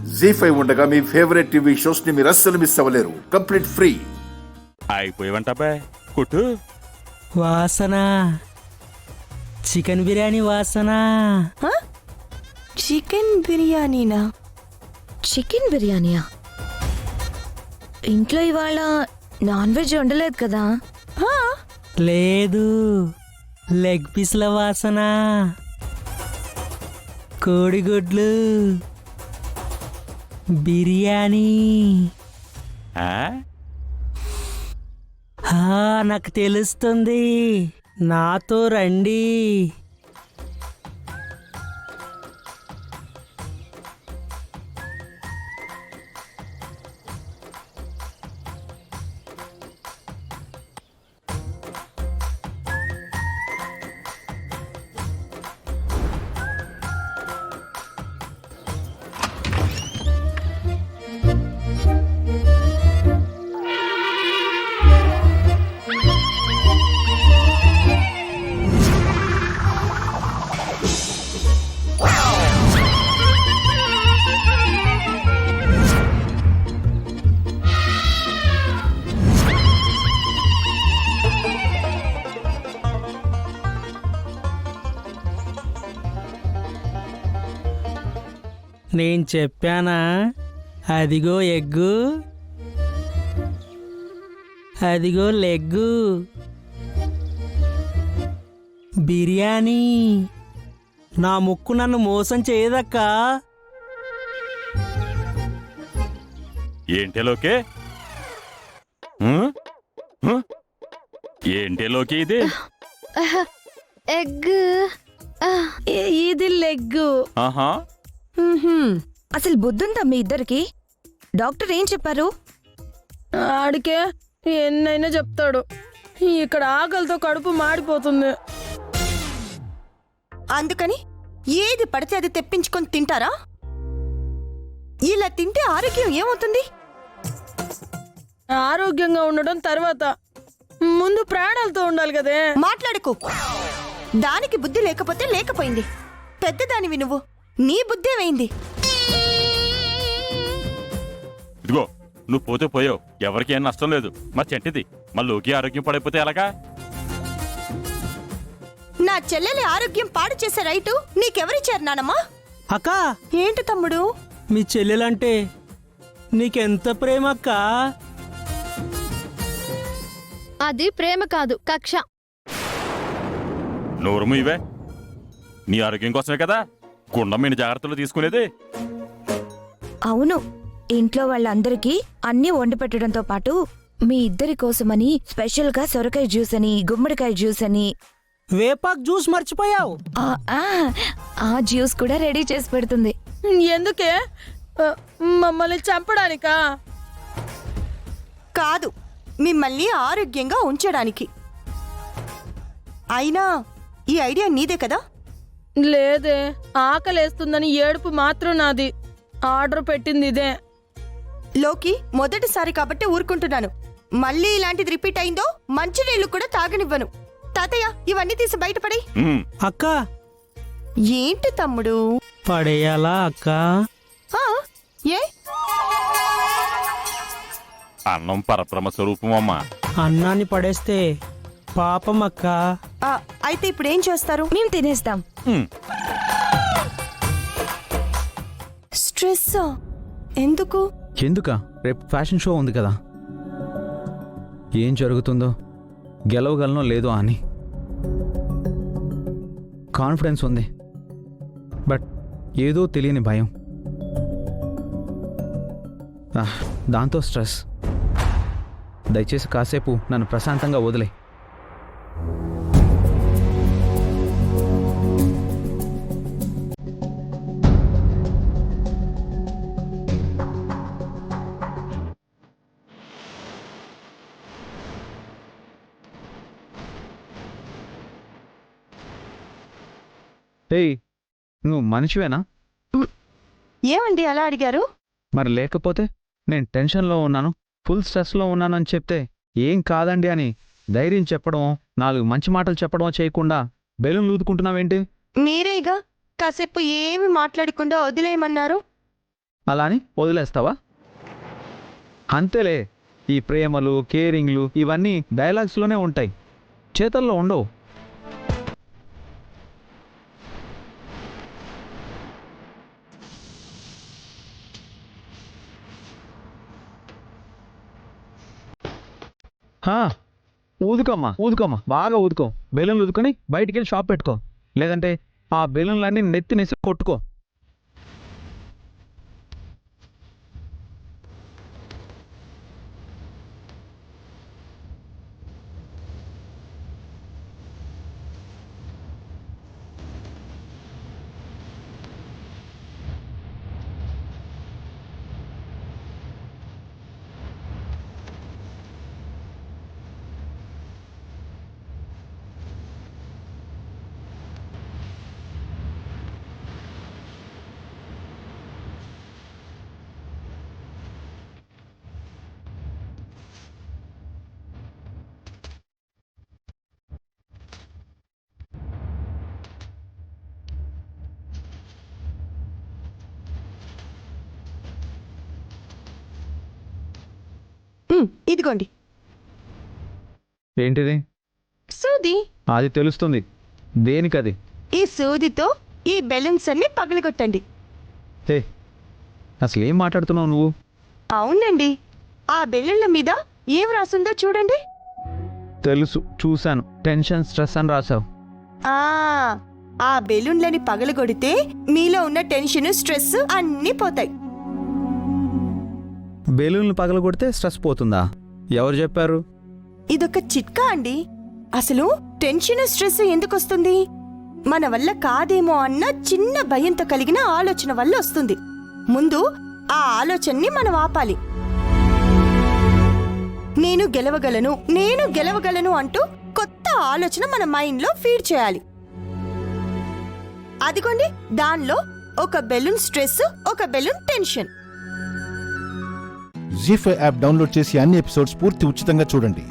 జీ5 ఉండగా మీ favourite TV shows ని మీరు అస్సలు మిస్ అవ్వలేరు. Complete free. అయిపోయావంటాబాయ్ కొట్టు. వాసన చికెన్ బిర్యానీ వాసన. చికెన్ బిర్యానీనా? చికెన్ బిర్యానీయా? ఇంట్లో ఇవాళ నాన్ వెజ్ వండలేదు కదా? లేదు, లెగ్ పీస్ల వాసన, కోడిగుడ్లు, బిర్యానీ. నాకు తెలుస్తుంది, నాతో రండి. నేను చెప్పానా? అదిగో ఎగ్గు, అదిగో లెగ్గు, బిర్యానీ. నా ముక్కు నన్ను మోసం చేయదక్కా. ఏంటేలోకే ఏంటేలోకి ఇది? ఎగ్. ఇది లెగ్గు. ఆహా, అసలు బుద్ధుందా మీ ఇద్దరికి? డాక్టర్ ఏం చెప్పారు? ఆడికే ఎన్నైనా చెప్తాడు. ఇక్కడ ఆకలితో కడుపు మాడిపోతుంది. అందుకని ఏది పడితే అది తెప్పించుకొని తింటారా? ఇలా తింటే ఆరోగ్యం ఏమవుతుంది? ఆరోగ్యంగా ఉండడం తర్వాత, ముందు ప్రాణాలతో ఉండాలి కదే. మాట్లాడుకో. దానికి బుద్ధి లేకపోతే లేకపోయింది. పెద్దదానివి నువ్వు, నీ బుద్ధే వేయింది. ఇదిగో నువ్వు పోతే పోయావు, ఎవరికి ఏం నష్టం లేదు. మా చెంటిది మళ్ళీకి ఆరోగ్యం పడైపోతే ఎలాగా? నా చెల్లెలి ఆరోగ్యం పాడు చేసే రైటు నీకెవరిచ్చారు నానమ్మా? అక్క, ఏంటి తమ్ముడు? మీ చెల్లెలంటే నీకెంత ప్రేమ అక్క? అది ప్రేమ కాదు, కక్ష. నోరుము ఇవే. నీ ఆరోగ్యం కోసమే కదా గుండమైన జాగ్రత్తలు తీసుకునేది. అవును, ఇంట్లో వాళ్ళందరికీ అన్నీ వండి పెట్టడంతో పాటు మీ ఇద్దరి కోసమని స్పెషల్గా సొరకాయ జ్యూస్ అని, గుమ్మడికాయ జ్యూస్ అని, వేపాక్ జ్యూస్ మర్చిపోయావు. ఆ జ్యూస్ కూడా రెడీ చేసి పెడుతుంది. ఎందుకే? మమ్మల్ని చంపడానికా? కాదు, మిమ్మల్ని ఆరోగ్యంగా ఉంచడానికి. అయినా ఈ ఐడియా నీదే కదా? లేదే, ఆకలేస్తుందని ఏడుపు మాత్రం నాది. ఆర్డర్ పెట్టింది ఇదే. లోకి మొదటిసారి కాబట్టి ఊరుకుంటున్నాను. మళ్ళీ ఇలాంటిది రిపీట్ అయిందో మంచినీళ్లు కూడా తాగనివ్వను. తాతయ్య, ఇవన్నీ తీసి బయటపడి. అక్క, ఏంటి తమ్ముడు? పడేయాలా అక్క? ఏ? అన్నం పరబ్రహ్మ స్వరూపం అమ్మా. అన్నాన్ని పడేస్తే పాపం అక్క. అయితే ఇప్పుడు ఏం చేస్తారు? మేము తినేస్తాం. స్ట్రెస్ ఎందుకు? ఎందుకా? రేపు ఫ్యాషన్ షో ఉంది కదా, ఏం జరుగుతుందో, గెలవగలనో లేదో అని కాన్ఫిడెన్స్ ఉంది. బట్ ఏదో తెలియని భయం, దాంతో స్ట్రెస్. దయచేసి కాసేపు నన్ను ప్రశాంతంగా వదిలే. ఏయ్, నువ్వు మనిషివేనా? ఏమండి అలా అడిగారు? మరి లేకపోతే నేను టెన్షన్లో ఉన్నాను, ఫుల్ స్ట్రెస్లో ఉన్నానని చెప్తే ఏం కాదండి అని ధైర్యం చెప్పడం, 4 మంచి మాటలు చెప్పడం చేయకుండా బెలూన్ ఊదుకుంటున్నావేంటి? మీరేగా కాసేపు ఏమి మాట్లాడకుండా వదిలేయమన్నారు. అలా అని వదిలేస్తావా? అంతేలే, ఈ ప్రేమలు కేరింగ్లు ఇవన్నీ డైలాగ్స్లోనే ఉంటాయి, చేతల్లో ఉండవు. ఊదుకోమ్మా, బాగా ఊదుకో. బెలూన్లు ఊదుకొని బయటికి వెళ్ళి షాప్ పెట్టుకో, లేదంటే ఆ బెలూన్లన్నీ నెత్తినేసి కొట్టుకో. ఇదిగోండి ఏంటిది? సూది. అది తెలుస్తుంది, దేనికది? ఈ సూదితో ఈ బెలూన్స్ అన్ని పగలగొట్టండి. హే, అసలు ఏం మాట్లాడుతున్నావు నువ్వు? అవునండి, ఆ బెలూన్ల మీద ఏం రాసుందో చూడండి. తెలుసు, చూశాను. టెన్షన్, స్ట్రెస్ అని రాసావు. ఆ బెలూన్లని పగలగొడితే మీలో ఉన్న టెన్షన్, స్ట్రెస్ అన్నీ పోతాయి. బెలూన్లు పగలగొడితే స్ట్రెస్ పోతుందా? ఎవరు చెప్పారు? ఇదొక చిట్కా అండి. అసలు టెన్షన్, స్ట్రెస్ ఎందుకు వస్తుంది? మన వల్ల కాదేమో అన్న చిన్న భయంతో కలిగిన ఆలోచన వల్ల వస్తుంది. ముందు ఆ ఆలోచనని మనం ఆపాలి. నేను గెలవగలను అంటూ కొత్త ఆలోచన మన మైండ్లో ఫీడ్ చేయాలి. అదిగోండి, దానిలో ఒక బెలూన్ స్ట్రెస్, ఒక బెలూన్ టెన్షన్. జీ5 యాప్ డౌన్లోడ్ చేసి అన్ని ఎపిసోడ్స్ పూర్తి ఉచితంగా చూడండి.